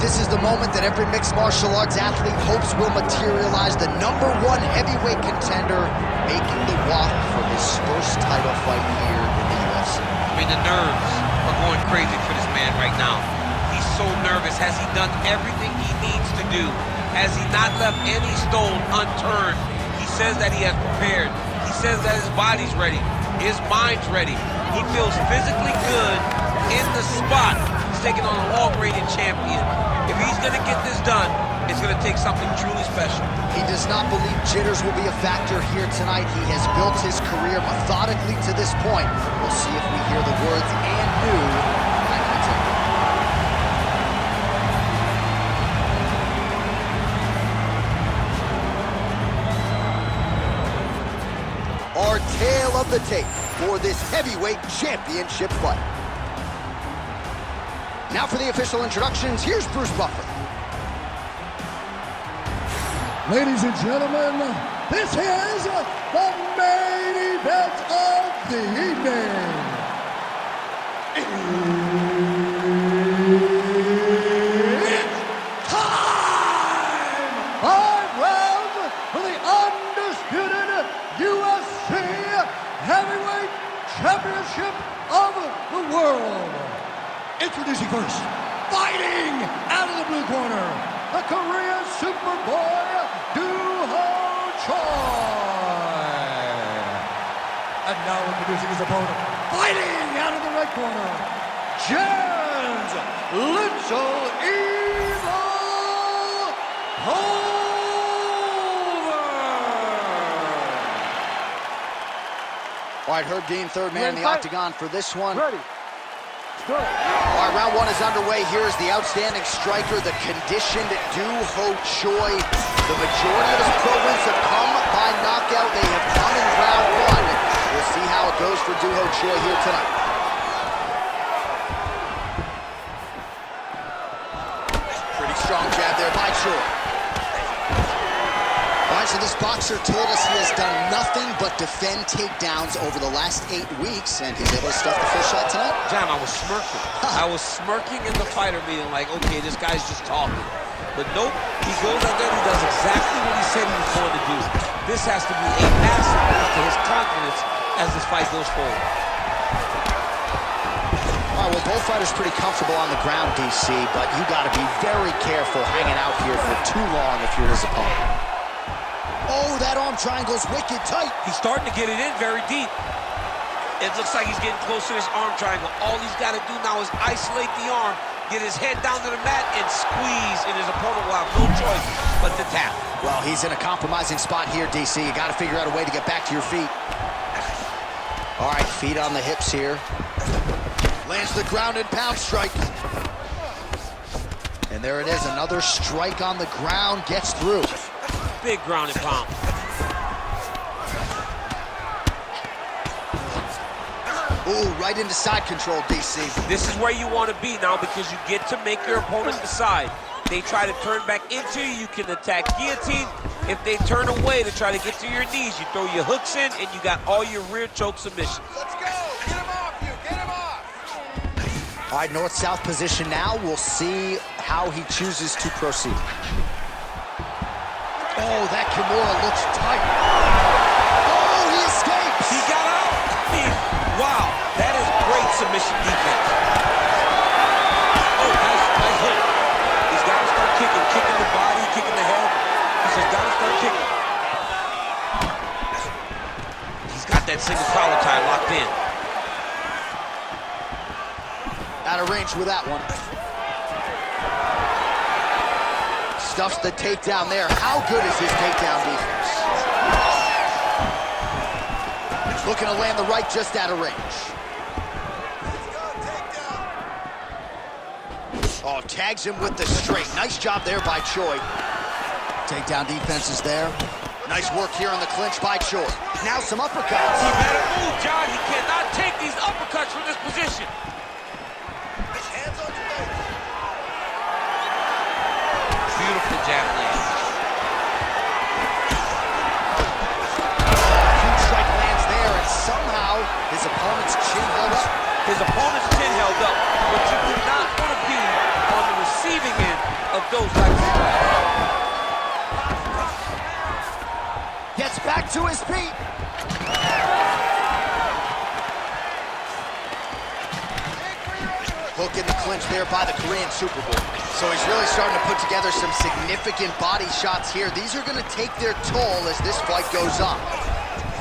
This is the moment that every mixed martial arts athlete hopes will materialize. The #1 heavyweight contender making the walk for his first title fight here in the UFC. I mean, the nerves are going crazy for this man right now. He's so nervous. Has he done everything he needs to do? Has he not left any stone unturned? He says that he has prepared. He says that his body's ready. His mind's ready. He feels physically good in the spot. He's taking on a long-rated champion. If he's going to get this done, it's going to take something truly special. He does not believe jitters will be a factor here tonight. He has built his career methodically to this point. We'll see if we hear the words "and new" like he did. Our tale of the tape for this heavyweight championship fight. Now for the official introductions, here's Bruce Buffer. Ladies and gentlemen, this is the main event of the evening. It's time! 5 rounds for the undisputed UFC Heavyweight Championship of the world. Introducing first, fighting out of the blue corner, the Korean Superboy, and now introducing his opponent, fighting out of the red corner, All right, Herb Dean, third man in the octagon for this one. Ready. All right, round one is underway. Here is the outstanding striker, the conditioned Doo-Ho Choi. The majority of his pro wins have come by knockout. They have come in round one. We'll see how it goes for Doo-Ho Choi here tonight. Pretty strong jab there by Choi. All right, so this boxer told us he has done nothing but defend takedowns over the last 8 weeks, and he's able to stuff the first shot tonight. John, I was smirking. I was smirking in the fighter meeting like, okay, this guy's just talking. But nope, he goes out there and he does exactly what he said he was going to do. This has to be a massive boost to his confidence as this fight goes forward. All right, well, both fighters pretty comfortable on the ground, DC, but you got to be very careful hanging out here for too long if you're his opponent. Oh, that arm triangle's wicked tight. He's starting to get it in very deep. It looks like he's getting close to this arm triangle. All he's got to do now is isolate the arm, get his head down to the mat, and squeeze, and his opponent will have no choice but to tap. Well, he's in a compromising spot here, DC. You got to figure out a way to get back to your feet. All right, feet on the hips here. Lands the ground and pound strike. And there it is, another strike on the ground, gets through. Big ground and pound. Ooh, right into side control, DC. This is where you want to be now because you get to make your opponent decide. They try to turn back into you, you can attack guillotine. If they turn away to try to get to your knees, you throw your hooks in and you got all your rear choke submissions. Let's go! Get him off you! Get him off! All right, north-south position now. We'll see how he chooses to proceed. Oh, that Kimura looks tight. Oh, he escapes. He got out. Wow, that is great submission defense. Oh, nice hit. He's got to start kicking the body, kicking the head. He's just got to start kicking. He's got that single collar tie locked in. Out of range with that one. Stuffs the takedown there. How good is his takedown defense? Looking to land the right just out of range. Oh, tags him with the straight. Nice job there by Choi. Takedown defense is there. Nice work here on the clinch by Choi. Now some uppercuts. He better move, John. He cannot take these uppercuts from this position. Hands on your face. Beautiful jab land. Huge strike lands there, and somehow his opponent's chin held up. His opponent's chin held up, but you do not want to be on the receiving end of those types of strikes. Gets back to his feet. Hook in the clinch there by the Korean Super Bowl. So he's really starting to put together some significant body shots here. These are going to take their toll as this fight goes on.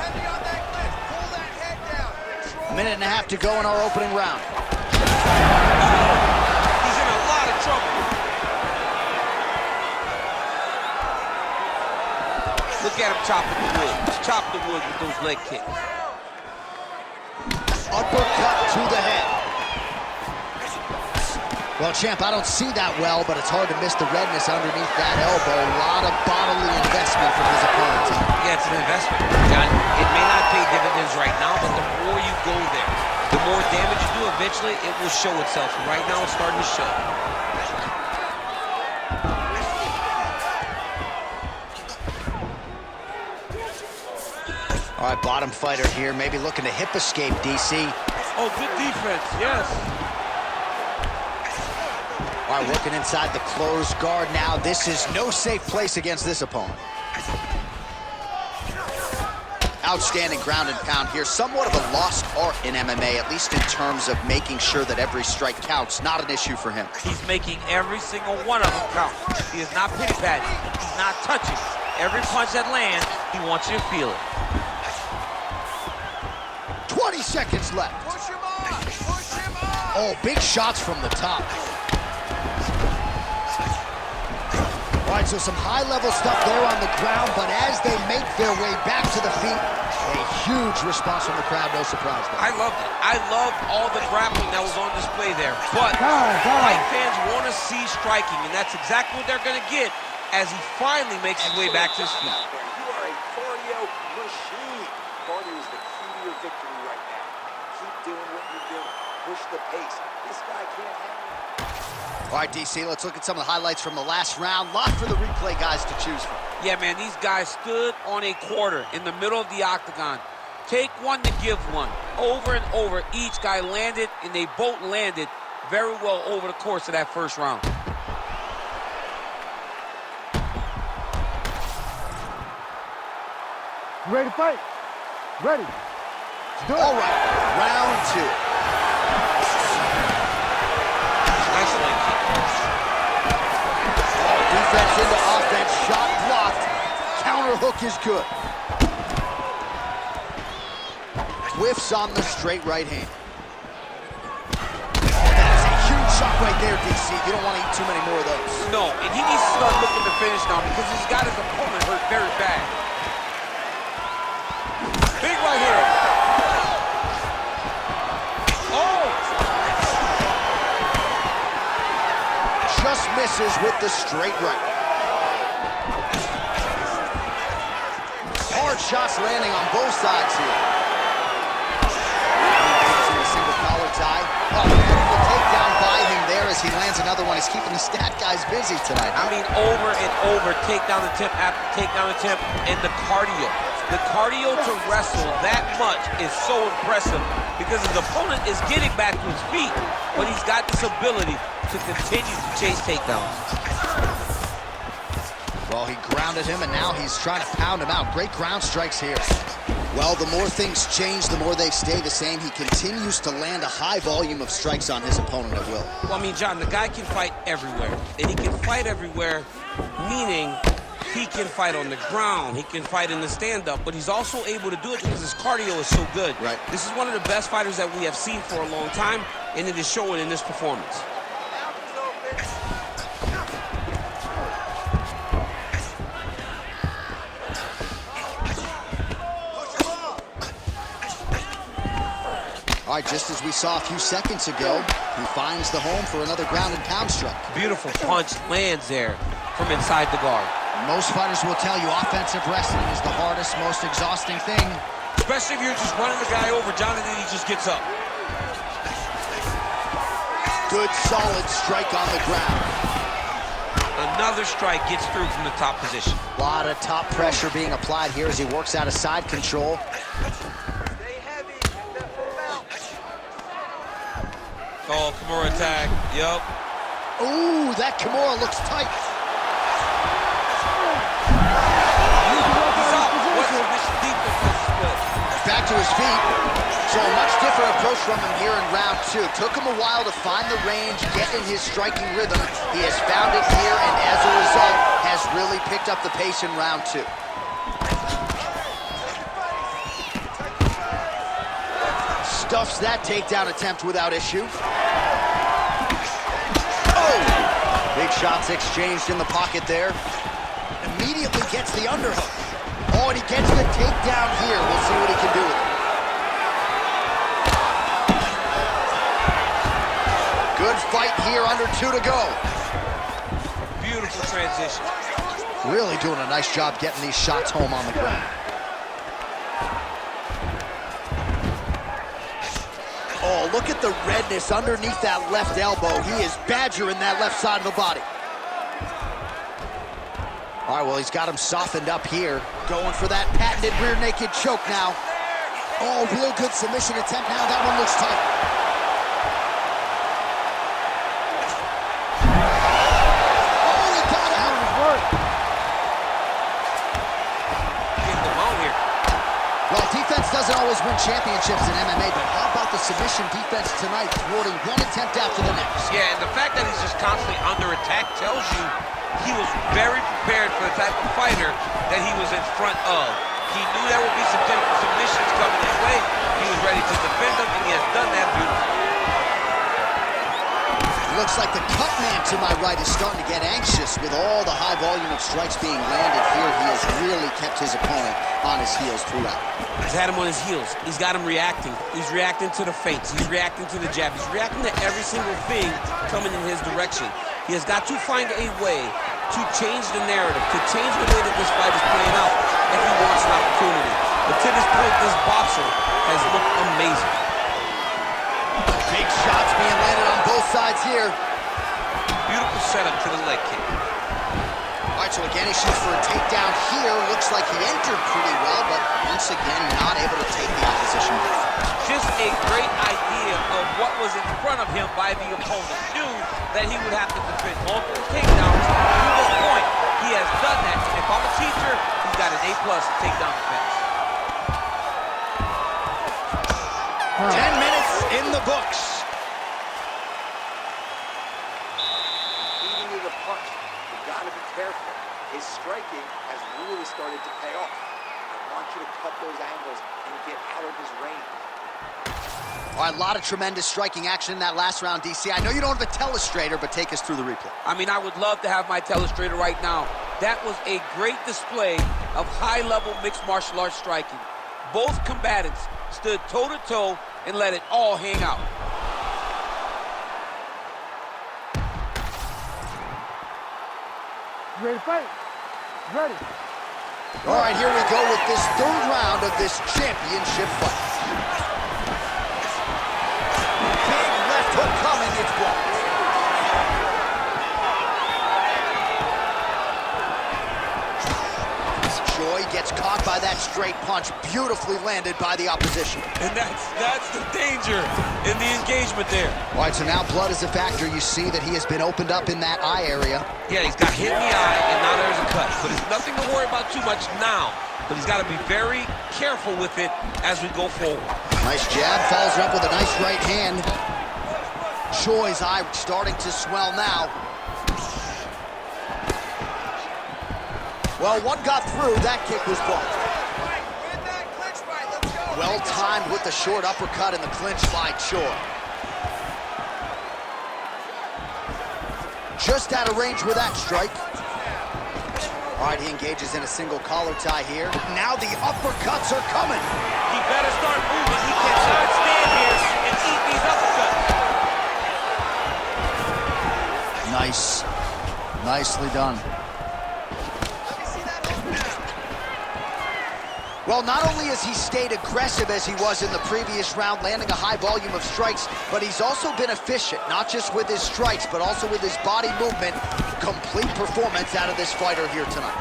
Heavy on that clinch. Pull that head down. Control. A minute and a half to go in our opening round. He's in a lot of trouble. Look at him chopping the wood. He's chopping the wood with those leg kicks. Uppercut to the head. Well, champ, I don't see that well, but it's hard to miss the redness underneath that elbow. A lot of bodily investment from his opponent. Yeah, it's an investment, John. It may not pay dividends right now, but the more you go there, the more damage you do, eventually it will show itself. And right now it's starting to show. All right, bottom fighter here, maybe looking to hip escape, DC. Oh, good defense, yes. All right, working inside the closed guard now. This is no safe place against this opponent. Outstanding ground and pound here. Somewhat of a lost art in MMA, at least in terms of making sure that every strike counts. Not an issue for him. He's making every single one of them count. He is not pity-patting. He's not touching. Every punch that lands, he wants you to feel it. 20 seconds left. Push him off. Push him off. Oh, big shots from the top. All right, so some high-level stuff there on the ground, but as they make their way back to the feet, a huge response from the crowd, no surprise there. I loved it. I loved all the grappling that was on display there. But fight fans want to see striking, and that's exactly what they're going to get as he finally makes his way back to his feet. You are a cardio machine. Cardio is the key to your victory right now. Keep doing what you're doing. Push the pace. This guy can't handle it. All right, DC, let's look at some of the highlights from the last round. Lot for the replay guys to choose from. Yeah, man, these guys stood on a quarter in the middle of the octagon. Take one to give one. Over and over, each guy landed, and they both landed very well over the course of that first round. You ready to fight? Ready. Let's do it. All right, round two. Nice leg kick. Defense into offense, shot blocked. Counter hook is good. Whiffs on the straight right hand. Oh, that is a huge shot right there, DC. You don't want to eat too many more of those. No, and he needs to start looking to finish now because he's got his opponent hurt very bad. Big right here. Oh! Just misses with the straight right. Hard shots landing on both sides here. A single collar tie. Oh, beautiful takedown by him there as he lands another one. He's keeping the stat guys busy tonight. I mean, over and over, takedown attempt after takedown attempt, and the cardio. The cardio to wrestle that much is so impressive because his opponent is getting back to his feet, but he's got this ability to continue to chase takedowns. Well, he grounded him, and now he's trying to pound him out. Great ground strikes here. Well, the more things change, the more they stay the same. He continues to land a high volume of strikes on his opponent at will. Well, I mean, John, the guy can fight everywhere. And he can fight everywhere, meaning he can fight on the ground, he can fight in the stand-up, but he's also able to do it because his cardio is so good. Right. This is one of the best fighters that we have seen for a long time, and it is showing in this performance. All right, just as we saw a few seconds ago, he finds the home for another ground and pound strike. Beautiful punch lands there from inside the guard. Most fighters will tell you offensive wrestling is the hardest, most exhausting thing. Especially if you're just running the guy over, John, and then he just gets up. Good, solid strike on the ground. Another strike gets through from the top position. A lot of top pressure being applied here as he works out of side control. Oh, Kimura attack. Yup. Ooh, that Kimura looks tight. Back to his feet. So a much different approach from him here in round two. Took him a while to find the range, get in his striking rhythm. He has found it here, and as a result, has really picked up the pace in round two. Stuffs that takedown attempt without issue. Oh! Big shots exchanged in the pocket there. Immediately gets the underhook. Oh, and he gets the takedown here. We'll see what he can do with it. Good fight here, under 2 to go. Beautiful transition. Really doing a nice job getting these shots home on the ground. Oh, look at the redness underneath that left elbow. He is badgering that left side of the body. All right, well, he's got him softened up here. Going for that patented rear naked choke now. Oh, real good submission attempt now. That one looks tight. Oh, he got out. Getting them out here. Well, defense doesn't always win championships in MMA, but how about the submission defense tonight, thwarting one attempt after the next? Yeah, and the fact that he's just constantly under attack tells you he was very prepared for the type of fighter that he was in front of. He knew there would be some submissions coming his way. He was ready to defend them, and he has done that beautifully. It looks like the cut man to my right is starting to get anxious with all the high volume of strikes being landed here. He has really kept his opponent on his heels throughout. He's had him on his heels. He's got him reacting. He's reacting to the feints. He's reacting to the jab. He's reacting to every single thing coming in his direction. He has got to find a way to change the narrative, to change the way that this fight is playing out if he wants an opportunity. But to this point, this boxer has looked amazing. Big shots being landed on both sides here. Beautiful setup to the leg kick. All right, so again, he shoots for a takedown here. Looks like he entered pretty well, but once again, not able to take the opposition down. Just a great idea of what was in front of him by the opponent. Knew that he would have to defend multiple takedowns. To this point, he has done that. And if I'm a teacher, he's got an A+ in takedown defense. 10 minutes in the books. Even with a punch, you gotta be careful. His striking has really started to pay off. I want you to cut those angles and get out of his range. All right, a lot of tremendous striking action in that last round, DC. I know you don't have a telestrator, but take us through the replay. I mean, I would love to have my telestrator right now. That was a great display of high-level mixed martial arts striking. Both combatants stood toe-to-toe and let it all hang out. Ready to fight? Ready. All right, here we go with this third round of this championship fight. Big left hook coming, it's blocked. Joy gets caught by that straight punch, beautifully landed by the opposition. And that's the danger in the engagement there. All right, so now blood is a factor. You see that he has been opened up in that eye area. Yeah, he's got hit in the eye, and now there's a cut. But it's nothing to worry about too much now. But he's got to be very careful with it as we go forward. Nice jab, follows up with a nice right hand. Choi's eye starting to swell now. Well, one got through, that kick was blocked. Win that clinch fight, let's go. Well timed with the short uppercut in the clinch by Choi. Just out of range with that strike. All right, he engages in a single collar tie here. Now the uppercuts are coming. He better start moving. He cannot stand here and eat these uppercuts. Nice. Nicely done. Well, not only has he stayed aggressive as he was in the previous round, landing a high volume of strikes, but he's also been efficient, not just with his strikes, but also with his body movement. Complete performance out of this fighter here tonight.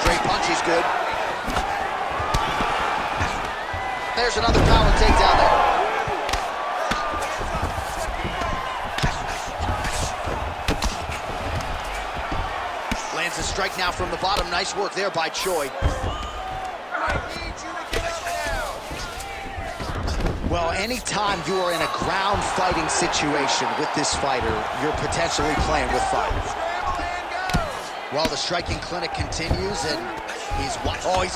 Straight punch, he's good. There's another power takedown there. strike now from the bottom. Nice work there by Choi. I need you to get up now. Well, anytime you are in a ground fighting situation with this fighter, you're potentially playing with fire. Scramble and go. Well, the striking clinic continues, and he's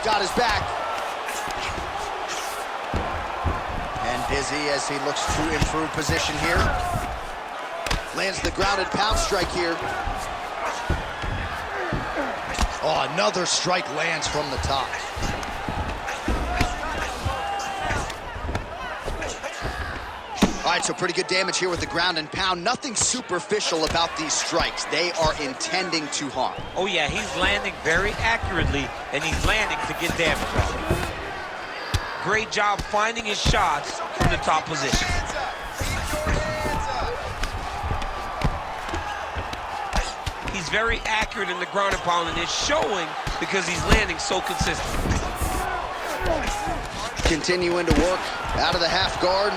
got his back. And busy as he looks to improve position here. Lands the grounded pound strike here. Oh, another strike lands from the top. All right, so pretty good damage here with the ground and pound. Nothing superficial about these strikes. They are intending to harm. Oh yeah, he's landing very accurately, and he's landing to get damage on. Great job finding his shots from the top position. Hands up. Keep your hands up. He's very accurate in the ground and pound, and it's showing because he's landing so consistently. Continuing to work out of the half guard.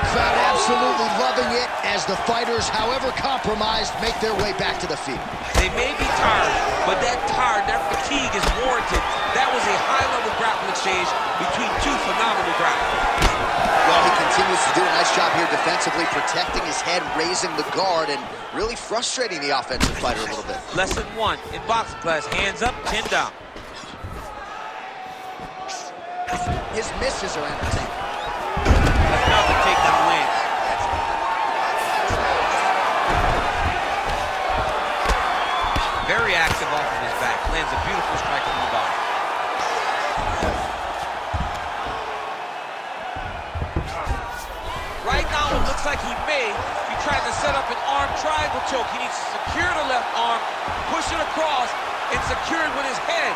Crowd absolutely loving it as the fighters, however compromised, make their way back to the field. They may be tired, but that tired, that fatigue is warranted. That was a high-level grappling exchange between two phenomenal grapplers. Well, he continues to do a nice job here defensively, protecting his head, raising the guard, and really frustrating the offensive fighter a little bit. Lesson 1 in boxing class, hands up, 10 down. His misses are entertaining. Another takedown win. Very active off of his back. Lands a beautiful strike from the bottom. Right now, it looks like he may be trying to set up an arm triangle choke. He needs to secure the left arm, push it across, and secure it with his head.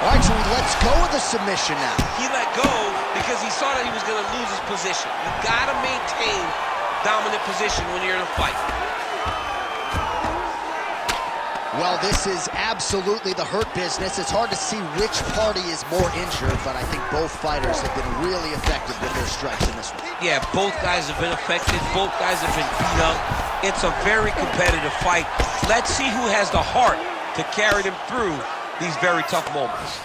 All right, so let's go with the submission now. He let go because he saw that he was going to lose his position. You got to maintain dominant position when you're in a fight. Well, this is absolutely the hurt business. It's hard to see which party is more injured, but I think both fighters have been really effective with their strikes in this one. Yeah, both guys have been affected. Both guys have been beat up. It's a very competitive fight. Let's see who has the heart to carry them through these very tough moments.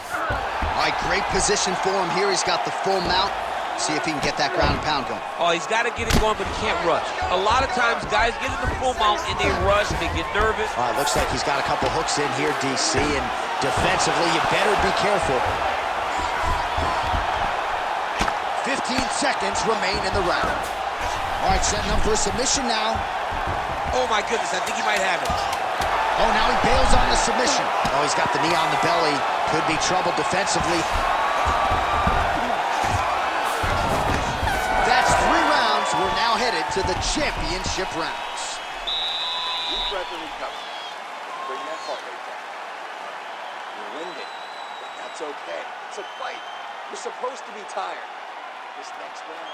All right, great position for him here. He's got the full mount. See if he can get that ground and pound going. Oh, he's got to get it going, but he can't rush. A lot of times, guys get in the full mount and they rush, they get nervous. All right, looks like he's got a couple hooks in here, DC, and defensively, you better be careful. 15 seconds remain in the round. All right, setting up for a submission now. Oh my goodness, I think he might have it. Oh, now he bails on the submission. Oh, he's got the knee on the belly. Could be trouble defensively. That's 3 rounds. We're now headed to the championship rounds. Deep breath and recover. Bring that heart rate down. You're winded, but that's okay. It's a fight. You're supposed to be tired. This next round.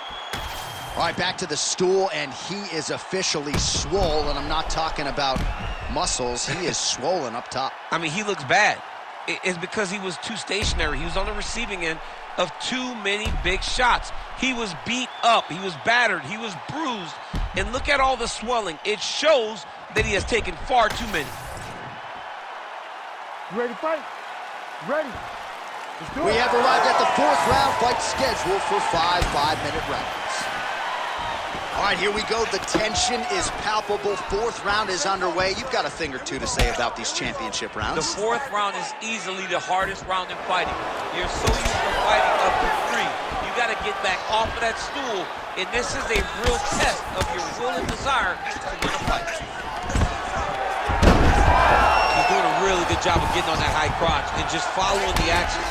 All right, back to the stool, and he is officially swole, and I'm not talking about muscles. He is swollen up top. I mean, he looks bad. It's because he was too stationary. He was on the receiving end of too many big shots. He was beat up. He was battered. He was bruised. And look at all the swelling. It shows that he has taken far too many. You ready to fight? Ready. Let's do it. We have arrived at the 4th round fight scheduled for 5 5-minute rounds. All right, here we go. The tension is palpable. 4th round is underway. You've got a thing or two to say about these championship rounds. The 4th round is easily the hardest round in fighting. You're so used to fighting up to 3. You got to get back off of that stool, and this is a real test of your will and desire to win a fight. He's doing a really good job of getting on that high crotch and just following the action.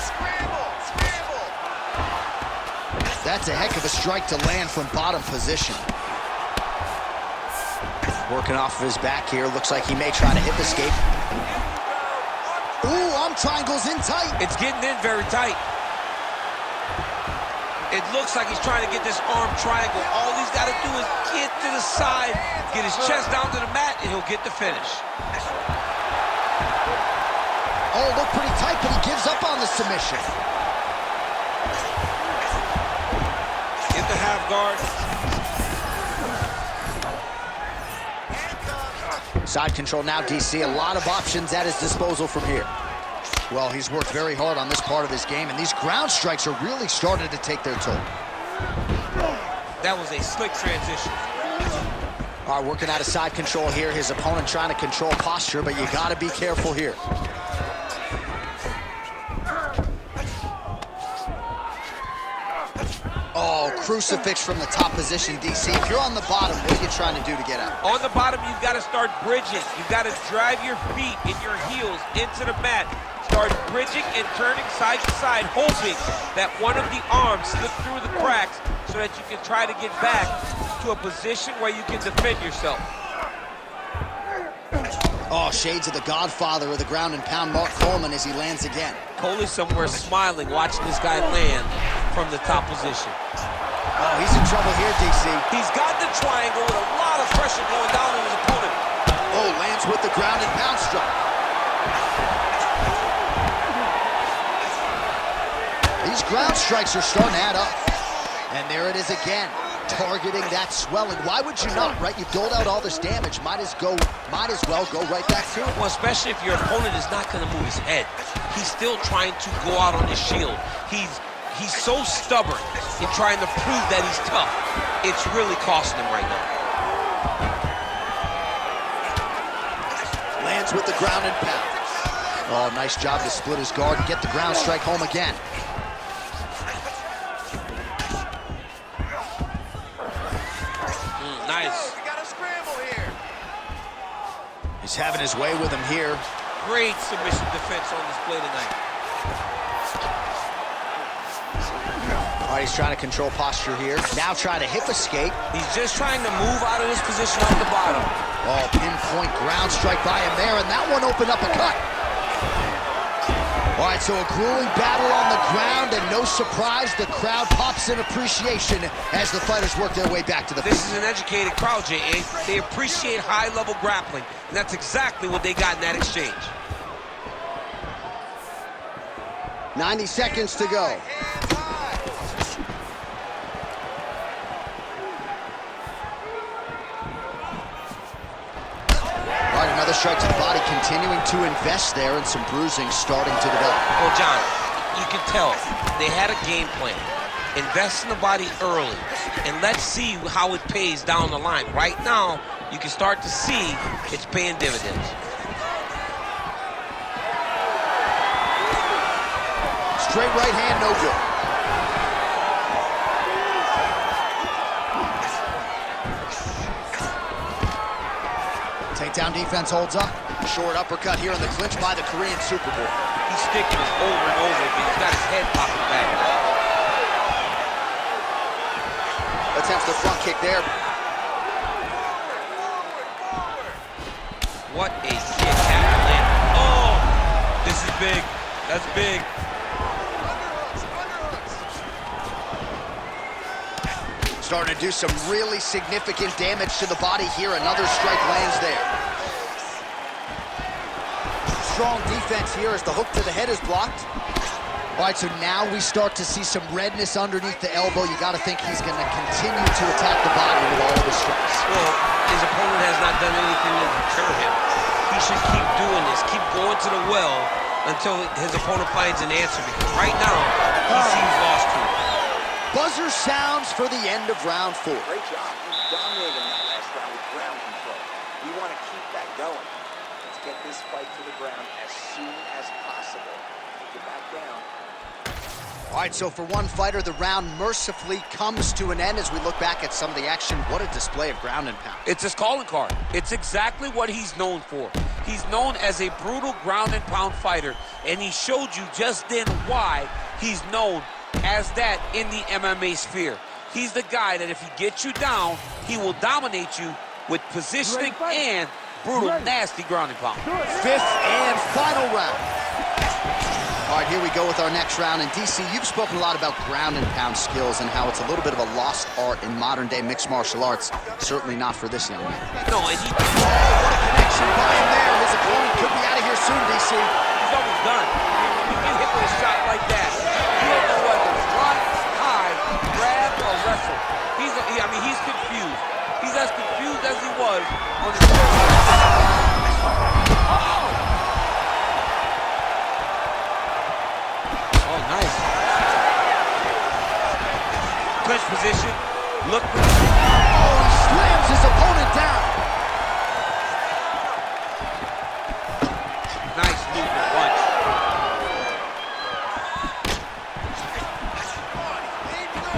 That's a heck of a strike to land from bottom position. Working off of his back here. Looks like he may try to hip escape. Ooh, arm triangle's in tight. It's getting in very tight. It looks like he's trying to get this arm triangle. All he's got to do is get to the side, get his chest down to the mat, and he'll get the finish. Oh, look pretty tight, but he gives up on the submission. In the half guard. Side control now, DC. A lot of options at his disposal from here. Well, he's worked very hard on this part of his game, and these ground strikes are really starting to take their toll. That was a slick transition. All right, working out of side control here. His opponent trying to control posture, but you got to be careful here. Oh, crucifix from the top position, DC. If you're on the bottom, what are you trying to do to get out? On the bottom, you've got to start bridging. You've got to drive your feet and your heels into the mat. Start bridging and turning side to side, hoping that one of the arms slips through the cracks so that you can try to get back to a position where you can defend yourself. Oh, shades of the godfather of the ground and pound, Mark Coleman, as he lands again. Cole is somewhere smiling, watching this guy land from the top position. Oh, he's in trouble here, DC. He's got the triangle with a lot of pressure going down on his opponent. Oh, lands with the ground and pound strike. These ground strikes are starting to add up. And there it is again, targeting that swelling. Why would you not, right? You doled out all this damage. Might as well go right back to it. Well, especially if your opponent is not going to move his head. He's still trying to go out on his shield. He's so stubborn in trying to prove that he's tough. It's really costing him right now. Lands with the ground and pound. Oh, nice job to split his guard and get the ground strike home again. Nice. We got a scramble here. He's having his way with him here. Great submission defense on display tonight. All right, he's trying to control posture here. Now trying to hip escape. He's just trying to move out of this position off the bottom. Oh, pinpoint ground strike by him there, and that one opened up a cut. All right, so a grueling battle on the ground, and no surprise, the crowd pops in appreciation as the fighters work their way back to the This is an educated crowd, J.A. They appreciate high-level grappling, and that's exactly what they got in that exchange. 90 seconds to go. All right, another strike to the body, continuing to invest there, and some bruising starting to develop. Well, John, you can tell they had a game plan. Invest in the body early, and let's see how it pays down the line. Right now, you can start to see it's paying dividends. Straight right hand, no good. Takedown defense holds up. Short uppercut here in the clinch by the Korean Super Bowl. He's sticking it over and over again. He's got his head popping back. Attempts the front kick there. What a kick after landing. Oh, this is big. That's big. Starting to do some really significant damage to the body here. Another strike lands there. Strong defense here as the hook to the head is blocked. All right, so now we start to see some redness underneath the elbow. You got to think he's going to continue to attack the body with all of his strikes. Well, his opponent has not done anything to deter him. He should keep doing this, keep going to the well until his opponent finds an answer, because right now, he seems lost to it. Buzzer sounds for the end of round 4. Great job. You dominated that last round with ground control. We want to keep that going. Let's get this fight to the ground as soon as possible. Get back down. All right, so for one fighter, the round mercifully comes to an end as we look back at some of the action. What a display of ground and pound. It's his calling card. It's exactly what he's known for. He's known as a brutal ground and pound fighter, and he showed you just then why he's known as that in the MMA sphere. He's the guy that if he gets you down, he will dominate you with positioning and brutal, nasty ground and pound. 5th and final round. All right, here we go with our next round. And DC, you've spoken a lot about ground and pound skills and how it's a little bit of a lost art in modern day mixed martial arts. Certainly not for this young man. No, and he... Oh, what a connection by him there. His opponent could be out of here soon, DC. He's almost done. You get hit with a shot like that, you don't know whether to drop, hide, grab, or wrestle. He's confused. He's as confused as he was on the clinch position. Look. Oh, he slams his opponent down. Nice movement punch.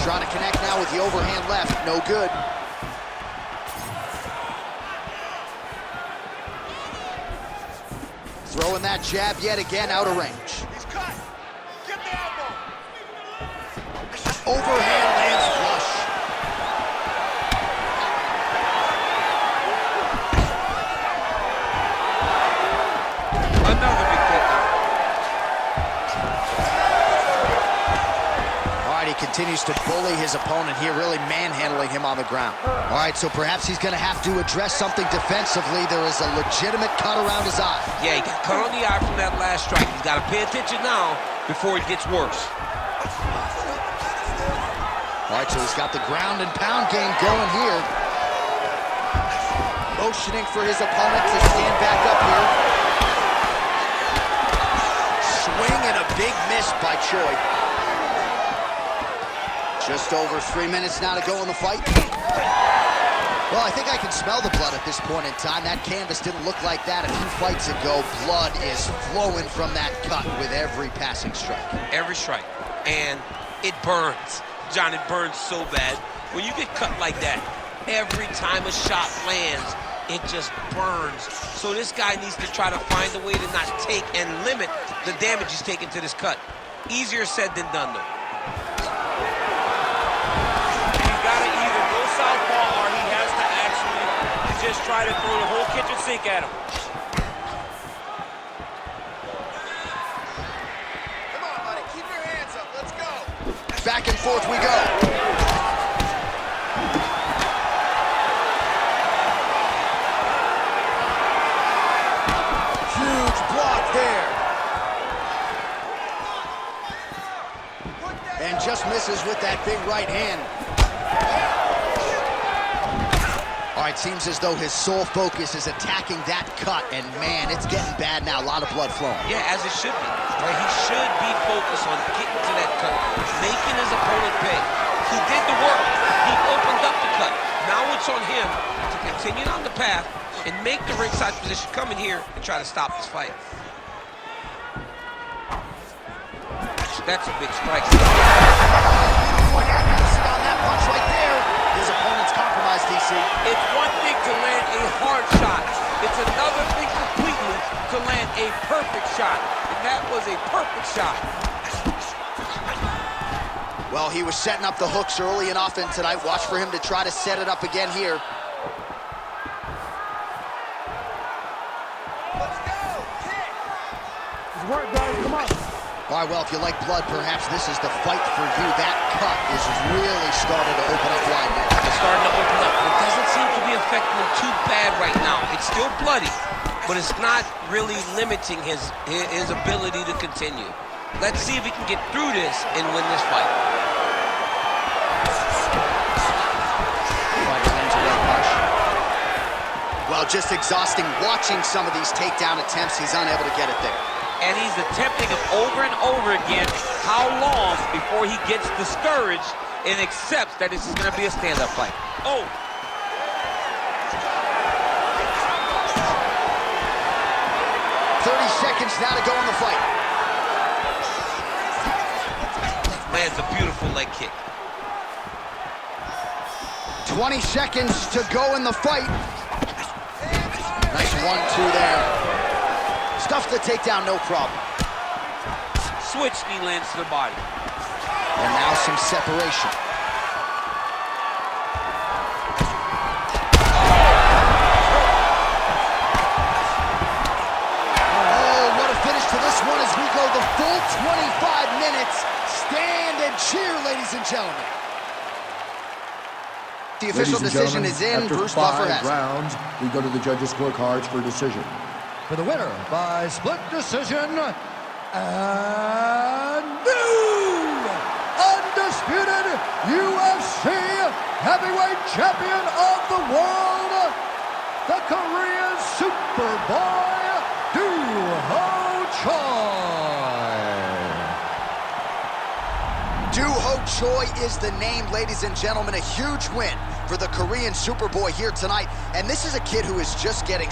Trying to connect now with the overhand left. No good. Throwing that jab yet again out of range. He's cut. Get the elbow. Overhand lands flush. Another big takedown. All right, he continues to bully his opponent here, really manhandling him on the ground. All right, so perhaps he's going to have to address something defensively. There is a legitimate cut around his eye. Yeah, he got cut on the eye from that last strike. He's got to pay attention now before it gets worse. All right, so he's got the ground and pound game going here. Motioning for his opponent to stand back up here. Swing and a big miss by Choi. Just over 3 minutes now to go in the fight. Well, I think I can smell the blood at this point in time. That canvas didn't look like that a few fights ago. Blood is flowing from that cut with every passing strike. Every strike. And it burns. John, it burns so bad. When you get cut like that, every time a shot lands, it just burns. So this guy needs to try to find a way to not take and limit the damage he's taking to this cut. Easier said than done, though. He's got to either go southpaw or he has to actually just try to throw the whole kitchen sink at him. Come on, buddy. Keep your hands up. Let's go. Back and forth we go. Huge block there. And just misses with that big right hand. All right, seems as though his sole focus is attacking that cut, and man, it's getting bad now. A lot of blood flowing. Yeah, as it should be. Right? He should be focused on getting to that cut, making his opponent pay. He did the work. He opened up the cut. Now it's on him to continue on the path and make the ringside position, come in here and try to stop this fight. That's a big strike. On that punch right there, his opponent's compromised, DC. It's one thing to land a hard shot. It's another thing completely to land a perfect shot. And that was a perfect shot. Well, he was setting up the hooks early and often tonight. Watch for him to try to set it up again here. Let's go. Kick. Good work, guys. Come on. All right, well, if you like blood, perhaps this is the fight for you. That cut is really starting to open up wide now. It's starting to open up. It doesn't seem to be affecting him too bad right now. It's still bloody, but it's not really limiting his ability to continue. Let's see if he can get through this and win this fight. Well, just exhausting watching some of these takedown attempts. He's unable to get it there. And he's attempting it over and over again. How long before he gets discouraged and accepts that this is going to be a stand-up fight? Oh. 30 seconds now to go in the fight. Lands a beautiful leg kick. 20 seconds to go in the fight. Nice 1-2 there. Stuffs the takedown, no problem. Switch knee lands to the body. And now some separation. Oh, what a finish to this one as we go the full 25 minutes. Stand and cheer, ladies and gentlemen. The official decision is in. After Bruce Buffer 5 has it. rounds, we go to the judges' scorecards for decision. For the winner by split decision, and new undisputed UFC heavyweight champion of the world, the Korean Superboy, Choi. Doo-ho Choi is the name, ladies and gentlemen. A huge win for the Korean Superboy here tonight. And this is a kid who is just getting